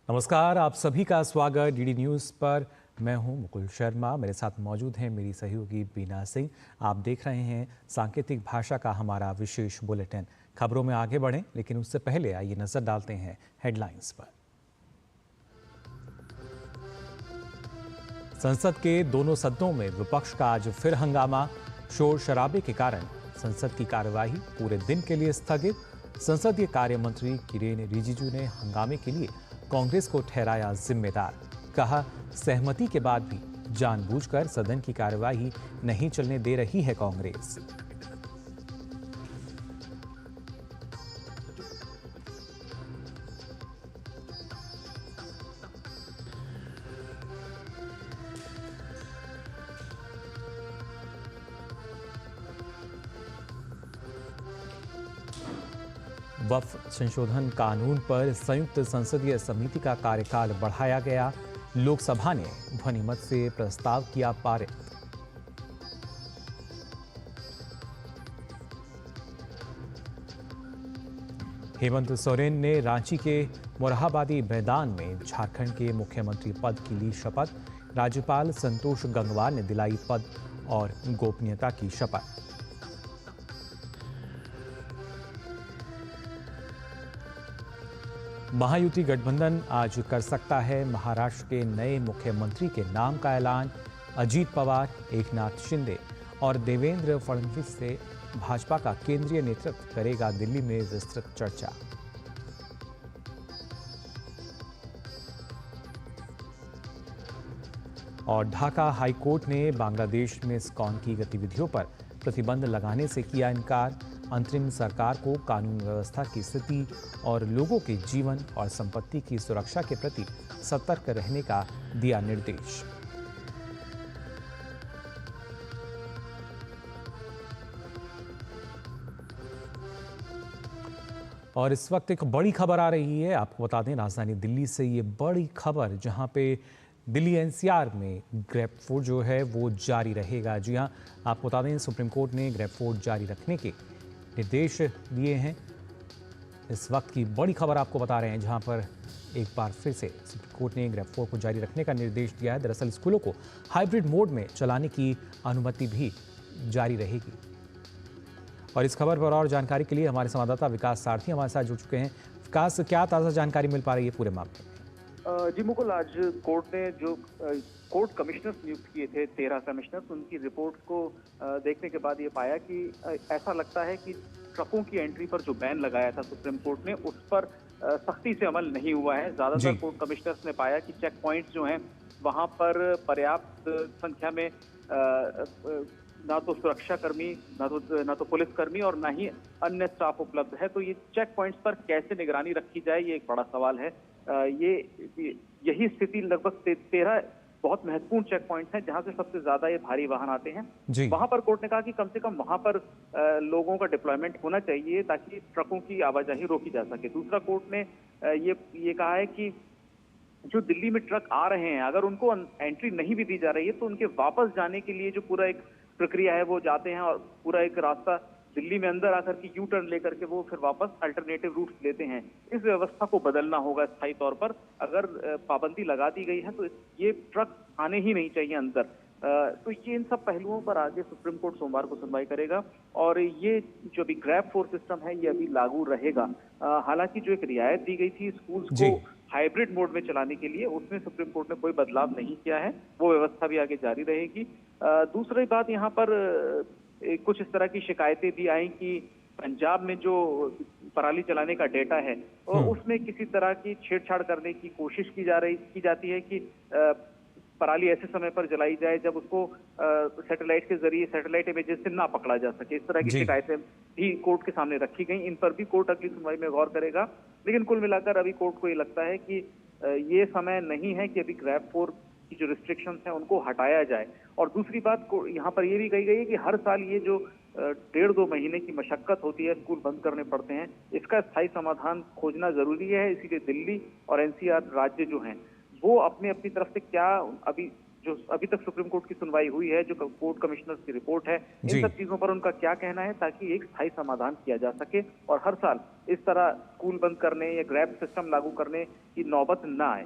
नमस्कार, आप सभी का स्वागत डीडी न्यूज़ पर। मैं हूं मुकुल शर्मा, मेरे साथ मौजूद हैं मेरी सहयोगी बीना सिंह। आप देख रहे हैं सांकेतिक भाषा का हमारा विशेष बुलेटिन। खबरों में आगे बढ़ें, लेकिन उससे पहले आइए नजर डालते हैं हेडलाइंस पर। संसद के दोनों सदनों में विपक्ष का आज फिर हंगामा। शोर शराबे के कारण संसद की कार्यवाही पूरे दिन के लिए स्थगित। संसदीय कार्य मंत्री किरेन रिजिजू ने हंगामे के लिए कांग्रेस को ठहराया जिम्मेदार। कहा, सहमति के बाद भी जानबूझकर सदन की कार्यवाही नहीं चलने दे रही है कांग्रेस। वक्फ संशोधन कानून पर संयुक्त संसदीय समिति का कार्यकाल बढ़ाया गया। लोकसभा ने ध्वनिमत से प्रस्ताव किया पारित। हेमंत सोरेन ने रांची के मोरहाबादी मैदान में झारखंड के मुख्यमंत्री पद की ली शपथ। राज्यपाल संतोष गंगवार ने दिलाई पद और गोपनीयता की शपथ। महायुति गठबंधन आज कर सकता है महाराष्ट्र के नए मुख्यमंत्री के नाम का ऐलान। अजीत पवार, एकनाथ शिंदे और देवेंद्र फडणवीस से भाजपा का केंद्रीय नेतृत्व करेगा दिल्ली में विस्तृत चर्चा। और ढाका हाईकोर्ट ने बांग्लादेश में इस्कॉन की गतिविधियों पर प्रतिबंध लगाने से किया इनकार। अंतरिम सरकार को कानून व्यवस्था की स्थिति और लोगों के जीवन और संपत्ति की सुरक्षा के प्रति सतर्क रहने का दिया निर्देश। और इस वक्त एक बड़ी खबर आ रही है, आपको बता दें राजधानी दिल्ली से ये बड़ी खबर, जहां पे दिल्ली एनसीआर में ग्रेप फूड जो है वो जारी रहेगा। जी हाँ, आपको बता दें सुप्रीम कोर्ट ने ग्रेप फूड जारी रखने के निर्देश दिए हैं। इस वक्त की बड़ी खबर आपको बता रहे हैं, जहां पर एक बार फिर से सुप्रीम कोर्ट ने ग्रेप फूड को जारी रखने का निर्देश दिया है। दरअसल स्कूलों को हाइब्रिड मोड में चलाने की अनुमति भी जारी रहेगी। और इस खबर पर और जानकारी के लिए हमारे संवाददाता विकास सारथी हमारे साथ जुड़ चुके हैं। विकास, क्या ताज़ा जानकारी मिल पा रही है पूरे मामले में? जी मुकुल, आज कोर्ट ने जो कोर्ट कमिश्नर्स नियुक्त किए थे, 13 कमिश्नर्स, उनकी रिपोर्ट को देखने के बाद ये पाया कि ऐसा लगता है कि ट्रकों की एंट्री पर जो बैन लगाया था सुप्रीम कोर्ट ने, उस पर सख्ती से अमल नहीं हुआ है। ज्यादातर कोर्ट कमिश्नर्स ने पाया कि चेक पॉइंट्स जो हैं वहां पर पर्याप्त संख्या में ना तो सुरक्षा कर्मी, ना तो पुलिस कर्मी और ना ही अन्य स्टाफ उपलब्ध है। तो ये चेक पॉइंट्स पर कैसे निगरानी रखी जाए, ये एक बड़ा सवाल है। यही स्थिति लगभग 13 बहुत महत्वपूर्ण चेक पॉइंट्स हैं जहां से सबसे ज्यादा ये भारी वाहन आते हैं। वहां पर कोर्ट ने कहा कि कम से कम वहां पर लोगों का डिप्लॉयमेंट होना चाहिए ताकि ट्रकों की आवाजाही रोकी जा सके। दूसरा, कोर्ट ने ये कहा है कि जो दिल्ली में ट्रक आ रहे हैं, अगर उनको एंट्री नहीं भी दी जा रही है तो उनके वापस जाने के लिए जो पूरा एक प्रक्रिया है वो जाते हैं और पूरा एक रास्ता दिल्ली में अंदर आकर के यू टर्न लेकर के वो फिर वापस अल्टरनेटिव रूट्स लेते हैं। इस व्यवस्था को बदलना होगा स्थायी तौर पर। अगर पाबंदी लगा दी गई है तो ये ट्रक आने ही नहीं चाहिए अंदर। तो ये इन सब पहलुओं पर आगे सुप्रीम कोर्ट सोमवार को सुनवाई करेगा और ये जो अभी ग्रैब फोर सिस्टम है ये अभी लागू रहेगा। हालांकि जो एक रियायत दी गई थी स्कूल्स को हाइब्रिड मोड में चलाने के लिए, उसमें सुप्रीम कोर्ट ने कोई बदलाव नहीं किया है, वो व्यवस्था भी आगे जारी रहेगी। दूसरी बात, यहाँ पर कुछ इस तरह की शिकायतें भी आई कि पंजाब में जो पराली जलाने का डेटा है उसमें किसी तरह की छेड़छाड़ करने की कोशिश की जाती है कि पराली ऐसे समय पर जलाई जाए जब उसको सैटेलाइट के जरिए, सैटेलाइट इमेजेस से ना पकड़ा जा सके। इस तरह की शिकायतें भी कोर्ट के सामने रखी गई। इन पर भी कोर्ट अगली सुनवाई में गौर करेगा। लेकिन कुल मिलाकर अभी कोर्ट को ये लगता है कि ये समय नहीं है कि अभी ग्रैब फोर की जो रिस्ट्रिक्शंस हैं उनको हटाया जाए। और दूसरी बात यहाँ पर ये भी कही गई है कि हर साल ये जो 1.5-2 महीने की मशक्कत होती है, स्कूल बंद करने पड़ते हैं, इसका स्थायी समाधान खोजना जरूरी है। इसीलिए दिल्ली और एनसीआर राज्य जो हैं वो अपनी तरफ से क्या अभी जो अभी तक सुप्रीम कोर्ट की सुनवाई हुई है, जो कोर्ट कमिश्नर्स की रिपोर्ट है, इन सब चीजों पर उनका क्या कहना है, ताकि एक स्थायी समाधान किया जा सके और हर साल इस तरह स्कूल बंद करने या ग्रैब सिस्टम लागू करने की नौबत ना आए।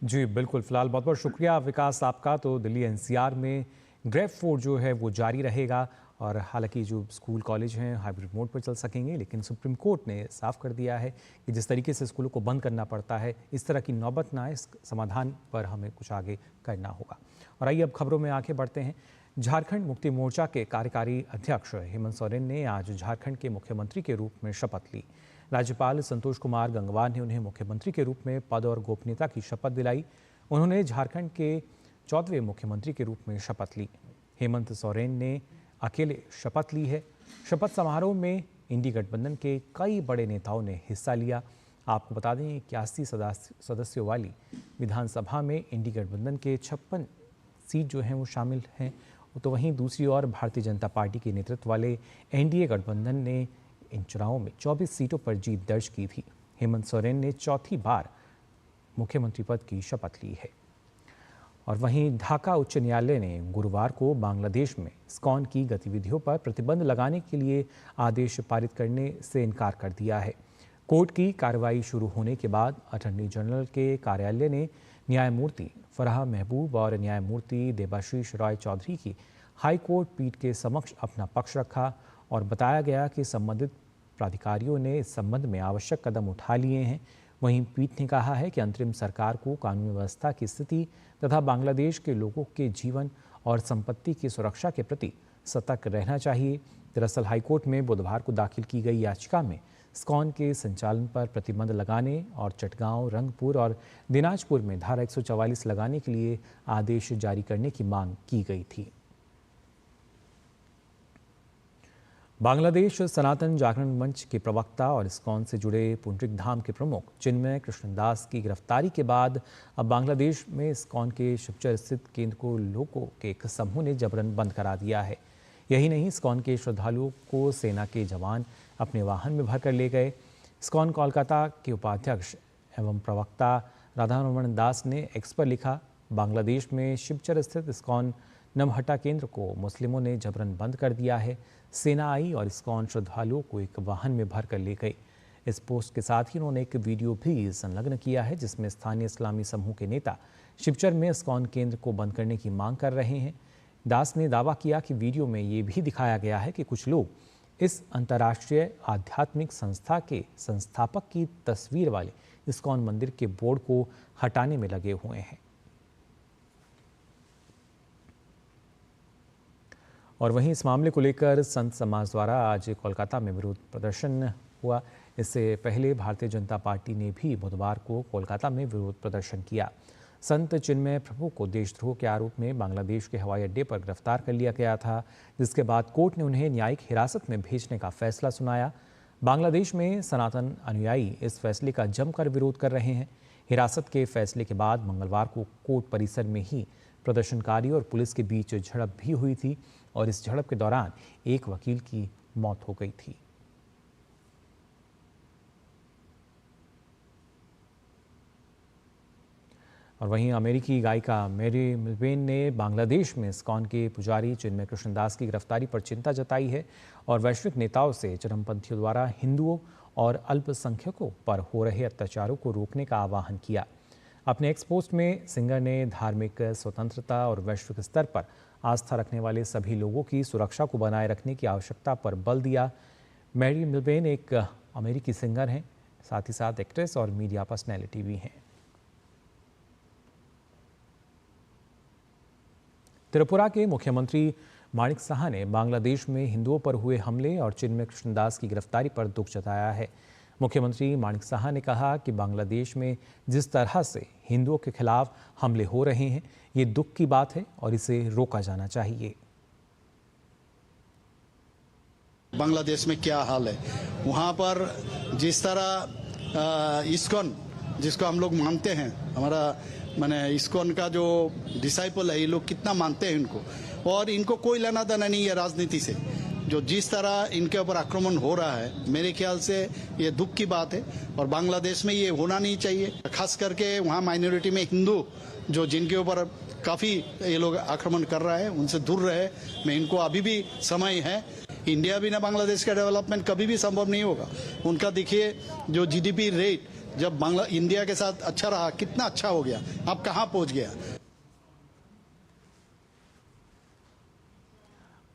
जी बिल्कुल, फिलहाल बहुत बहुत शुक्रिया विकास आपका। तो दिल्ली एनसीआर में ग्रेप 4 जो है वो जारी रहेगा और हालांकि जो स्कूल कॉलेज हैं हाइब्रिड मोड पर चल सकेंगे, लेकिन सुप्रीम कोर्ट ने साफ कर दिया है कि जिस तरीके से स्कूलों को बंद करना पड़ता है, इस तरह की नौबत ना आए, इस समाधान पर हमें कुछ आगे करना होगा। और आइए अब खबरों में आगे बढ़ते हैं। झारखंड मुक्ति मोर्चा के कार्यकारी अध्यक्ष हेमंत सोरेन ने आज झारखंड के मुख्यमंत्री के रूप में शपथ ली। राज्यपाल संतोष कुमार गंगवार ने उन्हें मुख्यमंत्री के रूप में पद और गोपनीयता की शपथ दिलाई। उन्होंने झारखंड के 14वें मुख्यमंत्री के रूप में शपथ ली। हेमंत सोरेन ने अकेले शपथ ली है। शपथ समारोह में इंडी गठबंधन के कई बड़े नेताओं ने हिस्सा लिया। आपको बता दें 81 सदस्यों वाली विधानसभा में इंडी गठबंधन के 56 सीट जो हैं वो शामिल हैं। तो वहीं दूसरी ओर भारतीय जनता पार्टी के नेतृत्व वाले एनडीए गठबंधन ने इन चुनावों में 24 सीटों पर जीत दर्ज की थी। हेमंत सोरेन ने चौथी बार मुख्यमंत्री पद की शपथ ली है। और वहीं ढाका उच्च न्यायालय ने गुरुवार को बांग्लादेश में इस्कॉन की गतिविधियों पर प्रतिबंध लगाने के लिए आदेश पारित करने से इनकार कर दिया है। कोर्ट की कार्रवाई शुरू होने के बाद अटॉर्नी जनरल के कार्यालय ने न्यायमूर्ति फराह महबूब और न्यायमूर्ति देबाशीष रॉय चौधरी की हाई कोर्ट पीठ के समक्ष अपना पक्ष रखा और बताया गया कि संबंधित प्राधिकारियों ने इस संबंध में आवश्यक कदम उठा लिए हैं। वहीं पीठ ने कहा है कि अंतरिम सरकार को कानून व्यवस्था की स्थिति तथा बांग्लादेश के लोगों के जीवन और संपत्ति की सुरक्षा के प्रति सतर्क रहना चाहिए। दरअसल हाईकोर्ट में बुधवार को दाखिल की गई याचिका में इस्कॉन के संचालन पर प्रतिबंध लगाने और चटगांव, रंगपुर और दिनाजपुर में धारा 144 लगाने के लिए आदेश जारी करने की मांग की गई थी। बांग्लादेश सनातन जागरण मंच के प्रवक्ता और इस्कॉन से जुड़े पुंडरिक धाम के प्रमुख चिन्मय कृष्णदास की गिरफ्तारी के बाद अब बांग्लादेश में इस्कॉन के शिवचर स्थित केंद्र को लोगों के एक समूह ने जबरन बंद करा दिया है। यही नहीं, इस्कॉन के श्रद्धालुओं को सेना के जवान अपने वाहन में भरकर ले गए। इस्कॉन कोलकाता के उपाध्यक्ष एवं प्रवक्ता राधारमण दास ने एक्स पर लिखा, बांग्लादेश में शिवचर स्थित इस्कॉन नमहट्टा केंद्र को मुस्लिमों ने जबरन बंद कर दिया है। सेना आई और इस्कॉन श्रद्धालुओं को एक वाहन में भरकर ले गई। इस पोस्ट के साथ ही उन्होंने एक वीडियो भी संलग्न किया है जिसमें स्थानीय इस्लामी समूह के नेता शिवचर में इस्कॉन केंद्र को बंद करने की मांग कर रहे हैं। दास ने दावा किया कि वीडियो में ये भी दिखाया गया है कि कुछ लोग इस अंतर्राष्ट्रीय आध्यात्मिक संस्था के संस्थापक की तस्वीर वाले इस्कॉन मंदिर के बोर्ड को हटाने में लगे हुए हैं। और वहीं इस मामले को लेकर संत समाज द्वारा आज कोलकाता में विरोध प्रदर्शन हुआ। इससे पहले भारतीय जनता पार्टी ने भी बुधवार को कोलकाता में विरोध प्रदर्शन किया। संत चिन्मय प्रभु को देशद्रोह के आरोप में बांग्लादेश के हवाई अड्डे पर गिरफ्तार कर लिया गया था, जिसके बाद कोर्ट ने उन्हें न्यायिक हिरासत में भेजने का फैसला सुनाया। बांग्लादेश में सनातन अनुयायी इस फैसले का जमकर विरोध कर रहे हैं। हिरासत के फैसले के बाद मंगलवार को कोर्ट परिसर में ही प्रदर्शनकारी और पुलिस के बीच झड़प भी हुई थी और इस झड़प के दौरान एक वकील की मौत हो गई थी। और वहीं अमेरिकी गायिका मैरी मिल्बेन ने बांग्लादेश में इस्कॉन के पुजारी चिन्मय कृष्णदास की गिरफ्तारी पर चिंता जताई है और वैश्विक नेताओं से चरमपंथियों द्वारा हिंदुओं और अल्पसंख्यकों पर हो रहे अत्याचारों को रोकने का आह्वान किया। अपने एक्स पोस्ट में सिंगर ने धार्मिक स्वतंत्रता और वैश्विक स्तर पर आस्था रखने वाले सभी लोगों की सुरक्षा को बनाए रखने की आवश्यकता पर बल दिया। मैरी मिल्बेन एक अमेरिकी सिंगर हैं, साथ ही साथ एक्ट्रेस और मीडिया पर्सनैलिटी भी हैं। त्रिपुरा के मुख्यमंत्री माणिक साहा ने बांग्लादेश में हिंदुओं पर हुए हमले और चिन्मय कृष्णदास की गिरफ्तारी पर दुख जताया है। मुख्यमंत्री माणिक साहा ने कहा कि बांग्लादेश में जिस तरह से हिंदुओं के खिलाफ हमले हो रहे हैं, ये दुख की बात है और इसे रोका जाना चाहिए। बांग्लादेश में क्या हाल है, वहाँ पर जिस तरह इस्कॉन जिसको हम लोग मानते हैं, हमारा माने इस्कॉन का जो डिसाइपल है, ये लोग कितना मानते हैं इनको, और इनको कोई लेना देना नहीं है राजनीति से। जो जिस तरह इनके ऊपर आक्रमण हो रहा है, मेरे ख्याल से ये दुख की बात है और बांग्लादेश में ये होना नहीं चाहिए। खास करके वहाँ माइनॉरिटी में हिंदू जो जिनके ऊपर काफ़ी ये लोग आक्रमण कर रहा है, उनसे दूर रहे। मैं इनको अभी भी समय है। इंडिया बिना बांग्लादेश का डेवलपमेंट कभी भी संभव नहीं होगा। उनका देखिए जो जीडीपी रेट जब इंडिया के साथ अच्छा रहा, कितना अच्छा हो गया, अब कहाँ पहुँच गया।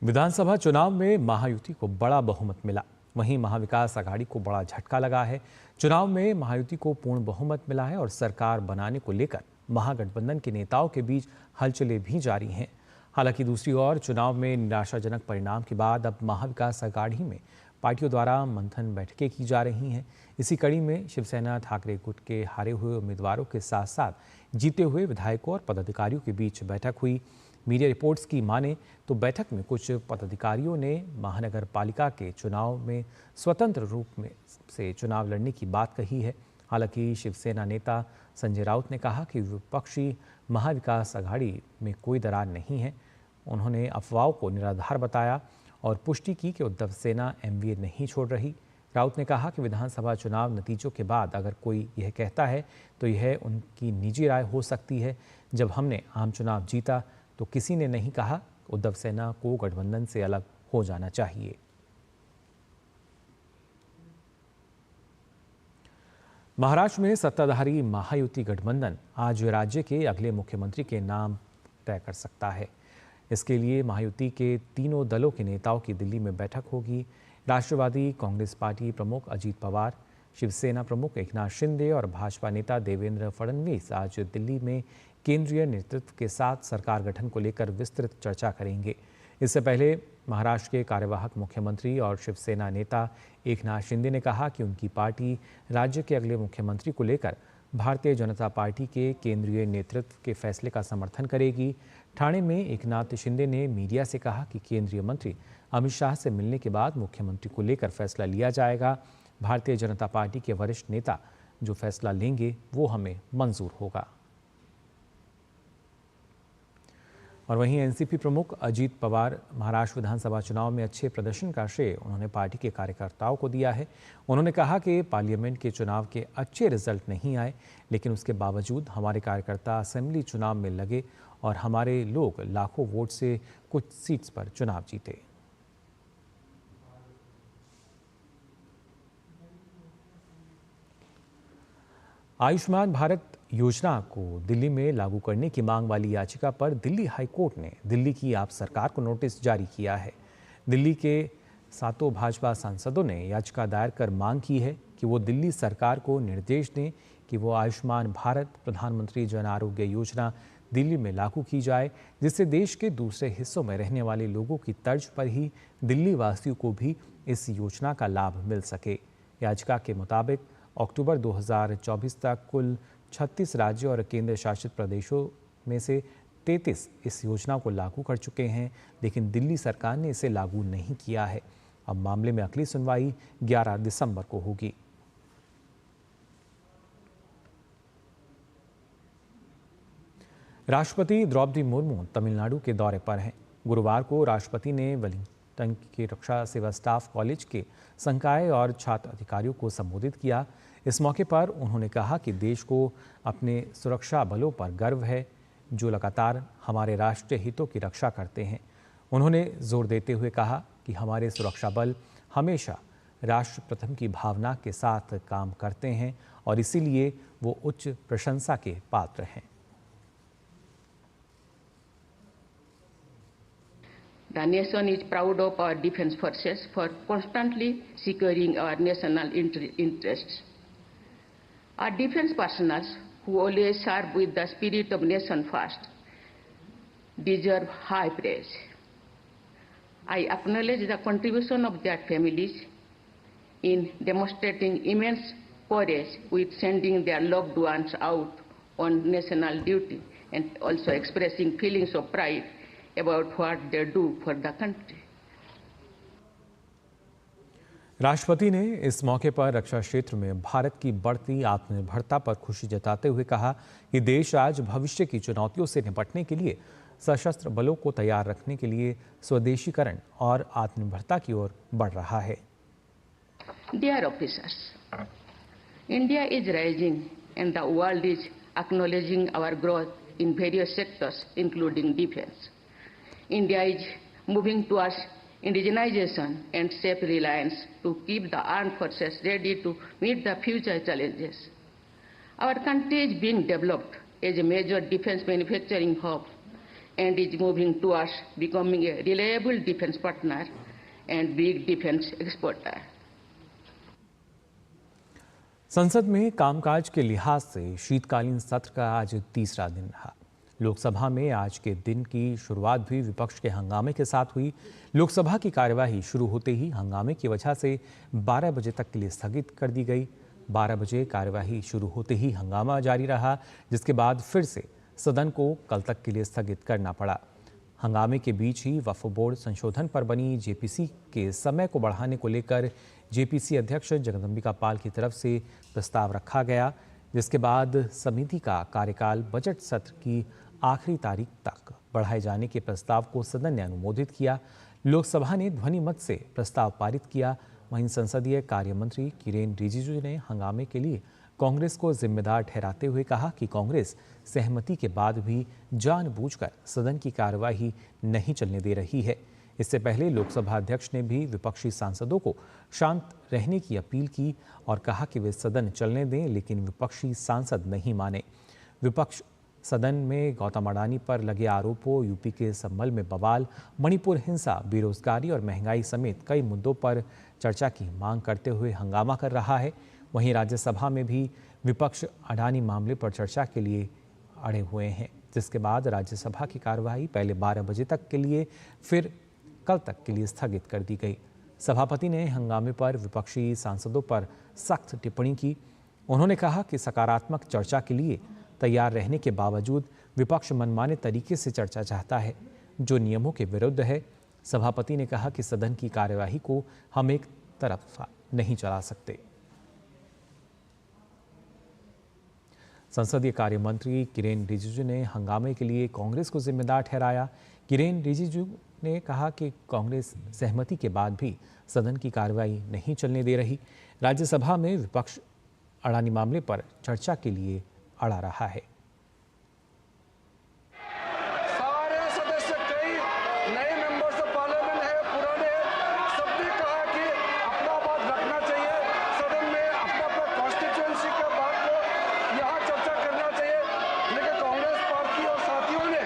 विधानसभा चुनाव में महायुति को बड़ा बहुमत मिला, वहीं महाविकास आघाड़ी को बड़ा झटका लगा है। चुनाव में महायुति को पूर्ण बहुमत मिला है और सरकार बनाने को लेकर महागठबंधन के नेताओं के बीच हलचलें भी जारी हैं। हालांकि दूसरी ओर चुनाव में निराशाजनक परिणाम के बाद अब महाविकास आघाड़ी में पार्टियों द्वारा मंथन बैठकें की जा रही हैं। इसी कड़ी में शिवसेना ठाकरे गुट के हारे हुए उम्मीदवारों के साथ साथ जीते हुए विधायकों और पदाधिकारियों के बीच बैठक हुई। मीडिया रिपोर्ट्स की माने तो बैठक में कुछ पदाधिकारियों ने महानगर पालिका के चुनाव में स्वतंत्र रूप में से चुनाव लड़ने की बात कही है। हालांकि शिवसेना नेता संजय राउत ने कहा कि विपक्षी महाविकास आघाड़ी में कोई दरार नहीं है। उन्होंने अफवाहों को निराधार बताया और पुष्टि की कि उद्धव सेना एमवीए नहीं छोड़ रही। राउत ने कहा कि विधानसभा चुनाव नतीजों के बाद अगर कोई यह कहता है तो यह उनकी निजी राय हो सकती है। जब हमने आम चुनाव जीता तो किसी ने नहीं कहा उद्धव सेना को गठबंधन से अलग हो जाना चाहिए। महाराष्ट्र में सत्ताधारी महायुति गठबंधन आज राज्य के अगले मुख्यमंत्री के नाम तय कर सकता है। इसके लिए महायुति के तीनों दलों के नेताओं की दिल्ली में बैठक होगी। राष्ट्रवादी कांग्रेस पार्टी प्रमुख अजीत पवार, शिवसेना प्रमुख एकनाथ शिंदे और भाजपा नेता देवेंद्र फडणवीस आज दिल्ली में केंद्रीय नेतृत्व के साथ सरकार गठन को लेकर विस्तृत चर्चा करेंगे। इससे पहले महाराष्ट्र के कार्यवाहक मुख्यमंत्री और शिवसेना नेता एकनाथ शिंदे ने कहा कि उनकी पार्टी राज्य के अगले मुख्यमंत्री को लेकर भारतीय जनता पार्टी के केंद्रीय नेतृत्व के फैसले का समर्थन करेगी। ठाणे में एकनाथ शिंदे ने मीडिया से कहा कि केंद्रीय मंत्री अमित शाह से मिलने के बाद मुख्यमंत्री को लेकर फैसला लिया जाएगा। भारतीय जनता पार्टी के वरिष्ठ नेता जो फैसला लेंगे वो हमें मंजूर होगा। और वहीं एनसीपी प्रमुख अजीत पवार महाराष्ट्र विधानसभा चुनाव में अच्छे प्रदर्शन का श्रेय उन्होंने पार्टी के कार्यकर्ताओं को दिया है। उन्होंने कहा कि पार्लियामेंट के चुनाव के अच्छे रिजल्ट नहीं आए, लेकिन उसके बावजूद हमारे कार्यकर्ता असेंबली चुनाव में लगे और हमारे लोग लाखों वोट से कुछ सीट्स पर चुनाव जीते। आयुष्मान भारत योजना को दिल्ली में लागू करने की मांग वाली याचिका पर दिल्ली हाई कोर्ट ने दिल्ली की आप सरकार को नोटिस जारी किया है। दिल्ली के 7 भाजपा सांसदों ने याचिका दायर कर मांग की है कि वो दिल्ली सरकार को निर्देश दें कि वो आयुष्मान भारत प्रधानमंत्री जन आरोग्य योजना दिल्ली में लागू की जाए, जिससे देश के दूसरे हिस्सों में रहने वाले लोगों की तर्ज पर ही दिल्ली वासियों को भी इस योजना का लाभ मिल सके। याचिका के मुताबिक अक्टूबर 2024 तक कुल 36 राज्यों और केंद्र शासित प्रदेशों में से 33 इस योजना को लागू कर चुके हैं, लेकिन दिल्ली सरकार ने इसे लागू नहीं किया है। अब मामले में अगली सुनवाई 11 दिसंबर को होगी। राष्ट्रपति द्रौपदी मुर्मू तमिलनाडु के दौरे पर हैं। गुरुवार को राष्ट्रपति ने वेलिंगटन के रक्षा सेवा स्टाफ कॉलेज के संकाय और छात्र अधिकारियों को संबोधित किया। इस मौके पर उन्होंने कहा कि देश को अपने सुरक्षा बलों पर गर्व है, जो लगातार हमारे राष्ट्रीय हितों की रक्षा करते हैं। उन्होंने जोर देते हुए कहा कि हमारे सुरक्षा बल हमेशा राष्ट्र प्रथम की भावना के साथ काम करते हैं और इसीलिए वो उच्च प्रशंसा के पात्र हैं। The nation is proud of our defense forces for constantly securing our national interests. Our defense personnel, who always serve with the spirit of nation first, deserve high praise. I acknowledge the contribution of their families in demonstrating immense courage with sending their loved ones out on national duty and also expressing feelings of pride about what they do for the country. राष्ट्रपति ने इस मौके पर रक्षा क्षेत्र में भारत की बढ़ती आत्मनिर्भरता पर खुशी जताते हुए कहा कि देश आज भविष्य की चुनौतियों से निपटने के लिए सशस्त्र बलों को तैयार रखने के लिए स्वदेशीकरण और आत्मनिर्भरता की ओर बढ़ रहा है। Dear officers, India is rising and the world is acknowledging our growth in various sectors, including defense. India is moving towards indigenization and self-reliance to keep the armed forces ready to meet the future challenges. Our country is being developed as a major defense manufacturing hub and is moving towards becoming a reliable defense partner and big defense exporter. संसद में कामकाज के लिहाज से शीतकालीन सत्र का आज तीसरा दिन रहा। लोकसभा में आज के दिन की शुरुआत भी विपक्ष के हंगामे के साथ हुई। लोकसभा की कार्यवाही शुरू होते ही हंगामे की वजह से 12 बजे तक के लिए स्थगित कर दी गई। 12 बजे कार्यवाही शुरू होते ही हंगामा जारी रहा, जिसके बाद फिर से सदन को कल तक के लिए स्थगित करना पड़ा। हंगामे के बीच ही वक्फ बोर्ड संशोधन पर बनी जेपीसी के समय को बढ़ाने को लेकर जेपीसी अध्यक्ष जगदंबिका पाल की तरफ से प्रस्ताव रखा गया, जिसके बाद समिति का कार्यकाल बजट सत्र की आखिरी तारीख तक बढ़ाए जाने के प्रस्ताव को सदन ने अनुमोदित किया। लोकसभा ने ध्वनि मत से प्रस्ताव पारित किया। वहीं संसदीय कार्य मंत्री किरेन रिजिजू ने हंगामे के लिए कांग्रेस को जिम्मेदार ठहराते हुए कहा कि कांग्रेस सहमति के बाद भी जानबूझकर सदन की कार्यवाही नहीं चलने दे रही है। इससे पहले लोकसभा अध्यक्ष ने भी विपक्षी सांसदों को शांत रहने की अपील की और कहा कि वे सदन चलने दें, लेकिन विपक्षी सांसद नहीं माने। विपक्ष सदन में गौतम अडानी पर लगे आरोपों, यूपी के संभल में बवाल, मणिपुर हिंसा, बेरोजगारी और महंगाई समेत कई मुद्दों पर चर्चा की मांग करते हुए हंगामा कर रहा है। वहीं राज्यसभा में भी विपक्ष अडानी मामले पर चर्चा के लिए अड़े हुए हैं, जिसके बाद राज्यसभा की कार्यवाही पहले 12 बजे तक के लिए फिर कल तक के लिए स्थगित कर दी गई। सभापति ने हंगामे पर विपक्षी सांसदों पर सख्त टिप्पणी की। उन्होंने कहा कि सकारात्मक चर्चा के लिए तैयार रहने के बावजूद विपक्ष मनमाने तरीके से चर्चा चाहता है, जो नियमों के विरुद्ध है। सभापति ने कहा कि सदन की कार्यवाही को हम एक तरफा नहीं चला सकते। संसदीय कार्य मंत्री किरेन रिजिजू ने हंगामे के लिए कांग्रेस को जिम्मेदार ठहराया। किरेन रिजिजू ने कहा कि कांग्रेस सहमति के बाद भी सदन की कार्यवाही नहीं चलने दे रही। राज्यसभा में विपक्ष अडानी मामले पर चर्चा के लिए अड़ा रहा है। सारे सदस्य, कई नए मेंबर्स ऑफ पार्लियामेंट है, पुराने हैं, सबने कहा कि अपना बात रखना चाहिए सदन में, अपना कॉन्स्टिट्यूएंसी के बात को यहाँ चर्चा करना चाहिए। लेकिन कांग्रेस पार्टी और साथियों ने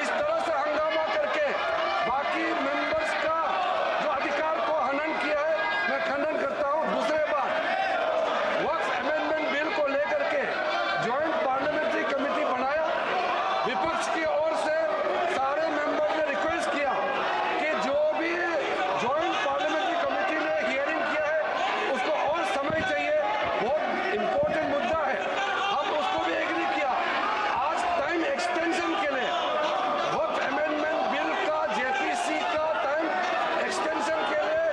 इस तरह से हंगामा करके बाकी मेंबर्स का जो अधिकार को हनन किया है, मैं खंडन करता हूँ। दूसरे बात, वक्फ अमेंडमेंट बिल को लेकर के ज्वाइंट पार्लियामेंट्री कमेटी बनाया। विपक्ष की ओर से सारे मेंबर ने रिक्वेस्ट किया कि जो भी ज्वाइंट पार्लियामेंट्री कमेटी ने हियरिंग किया है उसको और समय चाहिए, बहुत इंपॉर्टेंट मुद्दा है, हम उसको भी एग्री किया। आज टाइम एक्सटेंशन के लिए वक्फ अमेंडमेंट बिल का जेपीसी का टाइम एक्सटेंशन के लिए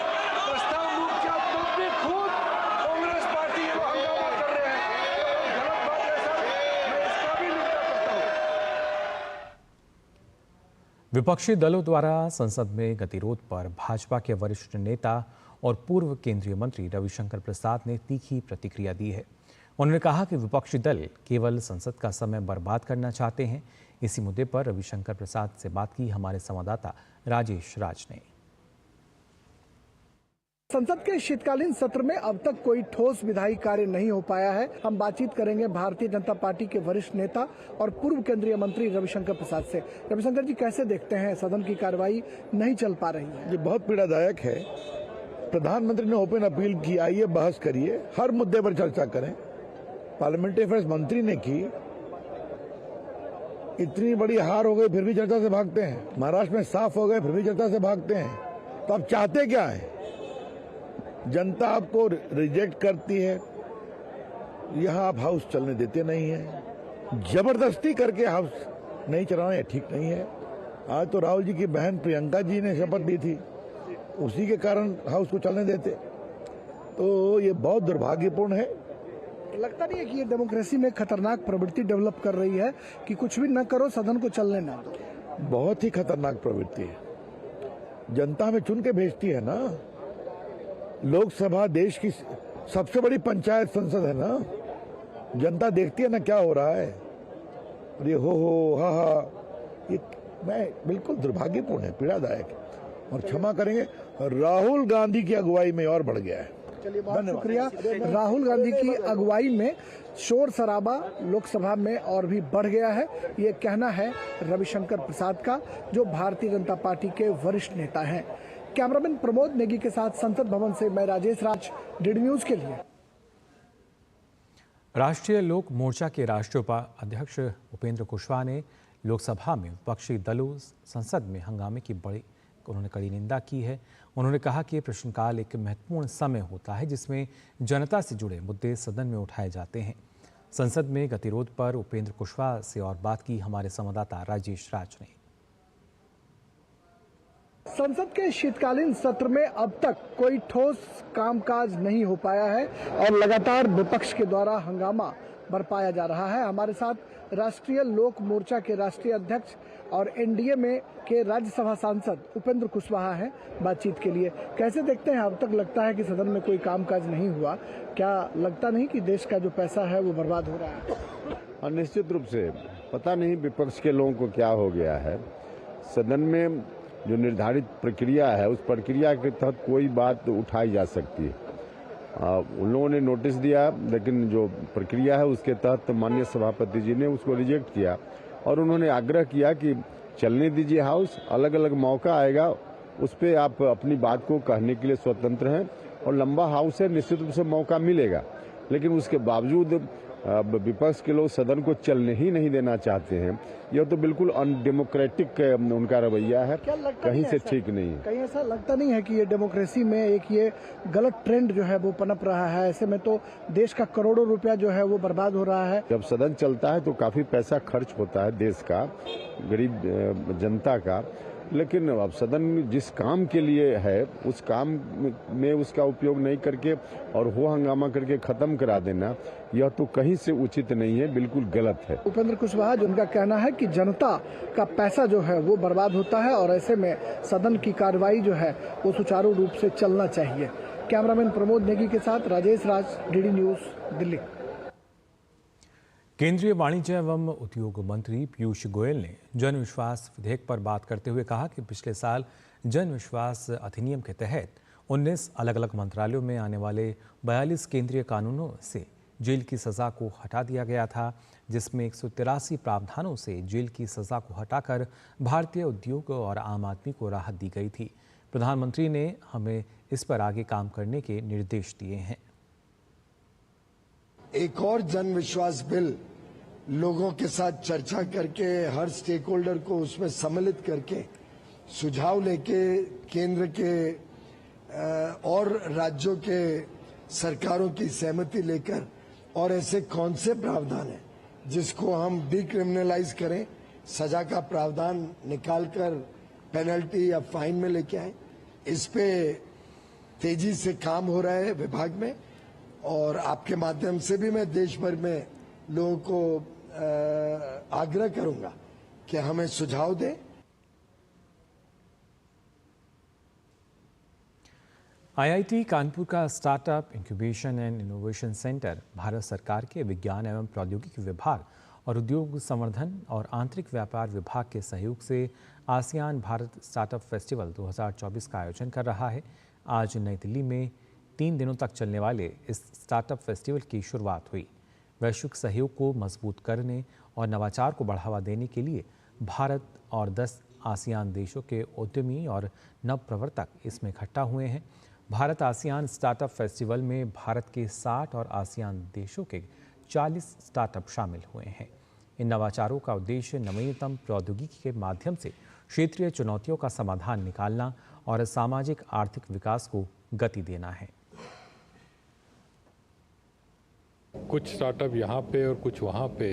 प्रस्ताव मूव किया, तो भी खुद कांग्रेस पार्टी ये हंगामा कर रहे हैं। गलत बात है सर, मैं इसका भी निंदा करता हूँ। विपक्षी दलों द्वारा संसद में गतिरोध पर भाजपा के वरिष्ठ नेता और पूर्व केंद्रीय मंत्री रविशंकर प्रसाद ने तीखी प्रतिक्रिया दी है। उन्होंने कहा कि विपक्षी दल केवल संसद का समय बर्बाद करना चाहते हैं। इसी मुद्दे पर रविशंकर प्रसाद से बात की हमारे संवाददाता राजेश राज ने। संसद के शीतकालीन सत्र में अब तक कोई ठोस विधायी कार्य नहीं हो पाया है। हम बातचीत करेंगे भारतीय जनता पार्टी के वरिष्ठ नेता और पूर्व केंद्रीय मंत्री रविशंकर प्रसाद से। रविशंकर जी, कैसे देखते हैं सदन की कार्यवाही नहीं चल पा रही है? ये बहुत पीड़ादायक है। प्रधानमंत्री ने ओपन अपील की, आइए बहस करिए, हर मुद्दे पर चर्चा करें। पार्लियामेंट्री अफेयर्स मंत्री ने की, इतनी बड़ी हार हो गई फिर भी चर्चा से भागते हैं। महाराष्ट्र में साफ हो गए फिर भी चर्चा से भागते हैं। तो आप चाहते क्या है? जनता आपको रिजेक्ट करती है, यहाँ आप हाउस चलने देते नहीं है, जबरदस्ती करके हाउस नहीं चलाना, ये ठीक नहीं है। आज तो राहुल जी की बहन प्रियंका जी ने शपथ ली थी, उसी के कारण हाउस को चलने देते, तो ये बहुत दुर्भाग्यपूर्ण है। लगता नहीं है कि ये डेमोक्रेसी में खतरनाक प्रवृत्ति डेवलप कर रही है कि कुछ भी न करो, सदन को चलने ना दो? बहुत ही खतरनाक प्रवृत्ति है। जनता हमें चुन के भेजती है ना। लोकसभा देश की सबसे बड़ी पंचायत संसद है ना। जनता देखती है ना क्या हो रहा है। और ये हो हा, ये मैं बिल्कुल दुर्भाग्यपूर्ण है, पीड़ादायक है, और क्षमा करेंगे राहुल गांधी की अगुवाई में और बढ़ गया है। चलिए, बहुत शुक्रिया। राहुल गांधी की अगुवाई में शोर शराबा लोकसभा में और भी बढ़ गया है, ये कहना है रविशंकर प्रसाद का, जो भारतीय जनता पार्टी के वरिष्ठ नेता हैं। कैमरामैन प्रमोद नेगी के साथ संसद भवन से मैं राजेश राज, डीडी न्यूज के लिए। राष्ट्रीय लोक मोर्चा के राष्ट्रीय उपाध्यक्ष उपेंद्र कुशवाहा ने लोकसभा में विपक्षी दलों संसद में हंगामे की उन्होंने कड़ी निंदा की है। उन्होंने कहा कि प्रश्नकाल एक महत्वपूर्ण समय होता है जिसमें जनता से जुड़े मुद्दे सदन में उठाए जाते हैं। संसद में गतिरोध पर उपेंद्र कुशवाहा से और बात की हमारे संवाददाता राजेश राज ने। संसद के शीतकालीन सत्र में अब तक कोई ठोस कामकाज नहीं हो पाया है और लगातार विपक्ष के द्वारा हंगामा बरपाया जा रहा है। हमारे साथ राष्ट्रीय लोक मोर्चा के राष्ट्रीय अध्यक्ष और एनडीए में के राज्यसभा सांसद उपेंद्र कुशवाहा हैं बातचीत के लिए। कैसे देखते हैं, अब तक लगता है कि सदन में कोई कामकाज नहीं हुआ, क्या लगता नहीं कि देश का जो पैसा है वो बर्बाद हो रहा है? और निश्चित रूप से पता नहीं विपक्ष के लोगों को क्या हो गया है। सदन में जो निर्धारित प्रक्रिया है उस प्रक्रिया के तहत कोई बात उठाई जा सकती है। उन लोगों ने नोटिस दिया, लेकिन जो प्रक्रिया है उसके तहत माननीय सभापति जी ने उसको रिजेक्ट किया और उन्होंने आग्रह किया कि चलने दीजिए हाउस, अलग अलग मौका आएगा उस पर आप अपनी बात को कहने के लिए स्वतंत्र हैं और लंबा हाउस है, निश्चित रूप से मौका मिलेगा। लेकिन उसके बावजूद विपक्ष के लोग सदन को चलने ही नहीं देना चाहते हैं। यह तो बिल्कुल अनडेमोक्रेटिक उनका रवैया है, कहीं से ठीक नहीं है। कहीं ऐसा लगता नहीं है कि ये डेमोक्रेसी में एक ये गलत ट्रेंड जो है वो पनप रहा है? ऐसे में तो देश का करोड़ों रुपया जो है वो बर्बाद हो रहा है। जब सदन चलता है तो काफी पैसा खर्च होता है देश का, गरीब जनता का, लेकिन अब सदन जिस काम के लिए है उस काम में उसका उपयोग नहीं करके और हो हंगामा करके खत्म करा देना, यह तो कहीं से उचित नहीं है, बिल्कुल गलत है। उपेंद्र कुशवाहा जिनका कहना है कि जनता का पैसा जो है वो बर्बाद होता है और ऐसे में सदन की कार्रवाई जो है वो सुचारू रूप से चलना चाहिए। कैमरामैन प्रमोद नेगी के साथ राजेश राज, डीडी न्यूज, दिल्ली। केंद्रीय वाणिज्य एवं उद्योग मंत्री पीयूष गोयल ने जन विश्वास विधेयक पर बात करते हुए कहा कि पिछले साल जन विश्वास अधिनियम के तहत 19 अलग अलग मंत्रालयों में आने वाले 42 केंद्रीय कानूनों से जेल की सजा को हटा दिया गया था, जिसमें 183 प्रावधानों से जेल की सजा को हटाकर भारतीय उद्योग और आम आदमी को राहत दी गई थी। प्रधानमंत्री ने हमें इस पर आगे काम करने के निर्देश दिए हैं। एक और जन विश्वास बिल लोगों के साथ चर्चा करके, हर स्टेक होल्डर को उसमें सम्मिलित करके, सुझाव लेके केंद्र के और राज्यों के सरकारों की सहमति लेकर, और ऐसे कौन से प्रावधान है जिसको हम डिक्रिमिनलाइज करें, सजा का प्रावधान निकालकर पेनल्टी या फाइन में लेके आए। इस पे तेजी से काम हो रहा है विभाग में और आपके माध्यम से भी मैं देश भर में लोगों को आग्रह करूंगा कि हमें सुझाव दें। आईआईटी कानपुर का startup incubation and innovation centre Bharat सरकार के विज्ञान एवं प्रौद्योगिकी विभाग और उद्योग संवर्धन और आंतरिक व्यापार विभाग के सहयोग से आसियान भारत स्टार्टअप फेस्टिवल 2024 का आयोजन कर रहा है। आज नई दिल्ली में 3 दिनों तक चलने वाले इस स्टार्टअप फेस्टिवल की शुरुआत हुई। वैश्विक सहयोग को मजबूत करने और नवाचार को बढ़ावा देने के लिए भारत और 10 आसियान देशों के उद्यमी और नवप्रवर्तक इसमें इकट्ठा हुए हैं। भारत आसियान स्टार्टअप फेस्टिवल में भारत के 60 और आसियान देशों के 40 स्टार्टअप शामिल हुए हैं। इन नवाचारों का उद्देश्य नवीनतम प्रौद्योगिकी के माध्यम से क्षेत्रीय चुनौतियों का समाधान निकालना और सामाजिक आर्थिक विकास को गति देना है। कुछ स्टार्टअप यहाँ पे और कुछ वहाँ पे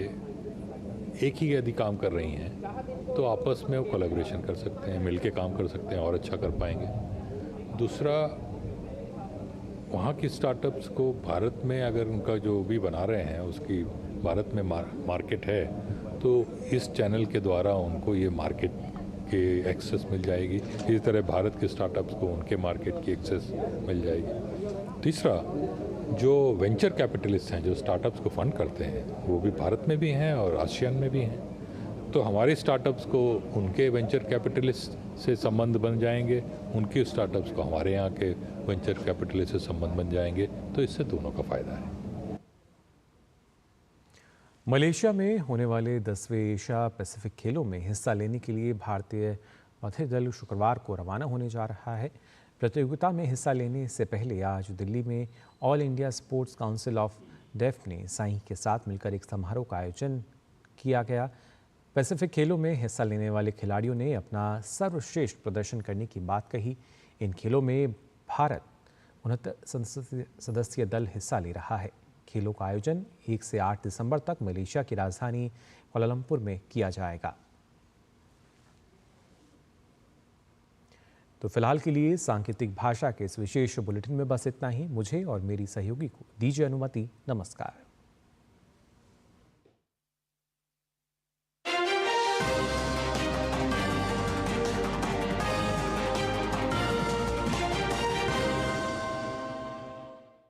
एक ही यदि काम कर रही हैं तो आपस में वो कोलैबोरेशन कर सकते हैं, मिलके काम कर सकते हैं और अच्छा कर पाएंगे। दूसरा, वहाँ की स्टार्टअप्स को भारत में अगर उनका जो भी बना रहे हैं उसकी भारत में मार्केट है तो इस चैनल के द्वारा उनको ये मार्केट के एक्सेस मिल जाएगी। इसी तरह भारत के स्टार्टअप्स को उनके मार्केट की एक्सेस मिल जाएगी। तीसरा, जो वेंचर कैपिटलिस्ट हैं, जो स्टार्टअप्स को फंड करते हैं, वो भी भारत में भी हैं और आसियान में भी हैं। तो हमारे स्टार्टअप्स को उनके वेंचर कैपिटलिस्ट से संबंध बन जाएंगे, उनके स्टार्टअप्स को हमारे यहाँ के वेंचर कैपिटलिस्ट से संबंध बन जाएंगे, तो इससे दोनों का फायदा है। मलेशिया में होने वाले 10वें एशिया पैसिफिक खेलों में हिस्सा लेने के लिए भारतीय प्रतिनिधि दल शुक्रवार को रवाना होने जा रहा है। प्रतियोगिता में हिस्सा लेने से पहले आज दिल्ली में all India sports council of deaf ने साई के साथ मिलकर एक समारोह का आयोजन किया गया। पैसिफिक खेलों में हिस्सा लेने वाले खिलाड़ियों ने अपना सर्वश्रेष्ठ प्रदर्शन करने की बात कही। इन खेलों में भारत 69 सदस्यीय दल हिस्सा ले रहा है। खेलों का आयोजन 1 से 8 दिसंबर तक मलेशिया की राजधानी कुआलालंपुर में किया जाएगा। तो फिलहाल के लिए सांकेतिक भाषा के इस विशेष बुलेटिन में बस इतना ही। मुझे और मेरी सहयोगी को दीजिए अनुमति। नमस्कार।